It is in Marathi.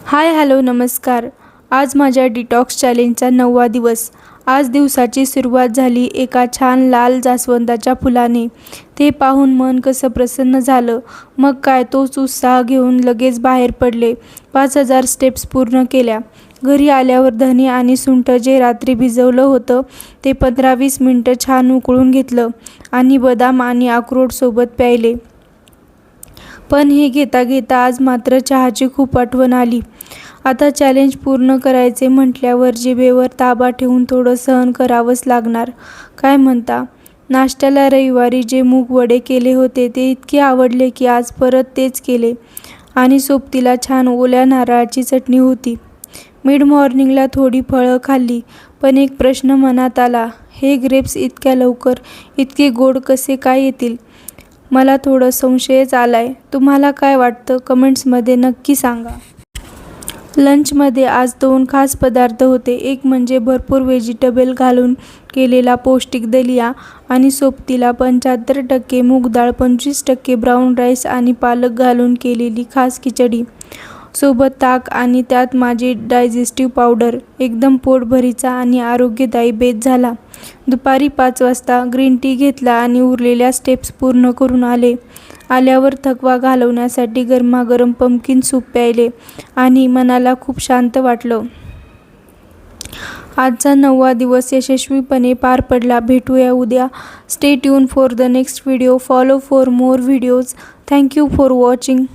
हाय हॅलो नमस्कार. आज माझ्या डिटॉक्स चॅलेंजचा 9वा दिवस. आज दिवसाची सुरुवात झाली एका छान लाल जास्वंदाच्या फुलाने. ते पाहून मन कसं प्रसन्न झालं. मग काय तोच उत्साह घेऊन लगेच बाहेर पडले. 5000 स्टेप्स पूर्ण केल्या. घरी आल्यावर धने आणि सुंठ जे रात्री भिजवलं होतं ते 15-20 मिनिटं छान उकळून घेतलं आणि बदाम आणि अक्रोड सोबत प्यायले. पण हे घेता घेता आज मात्र चहाची खूप आठवण आली. आता चॅलेंज पूर्ण करायचे म्हटल्यावर जिभेवर ताबा ठेवून थोडं सहन करावंच लागणार. काय म्हणता? नाश्त्याला रविवारी जे मूग वडे केले होते ते इतके आवडले की आज परत तेच केले. आणि सोबतीला छान ओल्या नारळाची चटणी होती. मिड मॉर्निंगला थोडी फळं खाल्ली. पण एक प्रश्न मनात आला, हे ग्रेप्स इतक्या लवकर इतके गोड कसे काय येतील? मला थोडं संशयच आलाय. तुम्हाला काय वाटतं कमेंट्समध्ये नक्की सांगा. लंचमध्ये आज 2 खास पदार्थ होते. एक म्हणजे भरपूर व्हेजिटेबल घालून केलेला पौष्टिक दलिया आणि सोबतीला 75% मूग डाळ, 25% ब्राऊन राईस आणि पालक घालून केलेली खास खिचडी. सोबत ताक आणि त्यात माझी डायजेस्टिव्ह पावडर. एकदम पोटभरीचा आणि आरोग्यदायी बेत झाला. दुपारी 5 वाजता ग्रीन टी घेतला आणि उरलेल्या स्टेप्स पूर्ण करून आल्यावर थकवा घालवण्यासाठी गरमागरम पंपकिन सूप प्यायले आणि मनाला खूप शांत वाटलं. आजचा 9वा दिवस यशस्वीपणे पार पडला. भेटूया उद्या. Stay tune for the next video. Follow for more videos. Thank you for watching.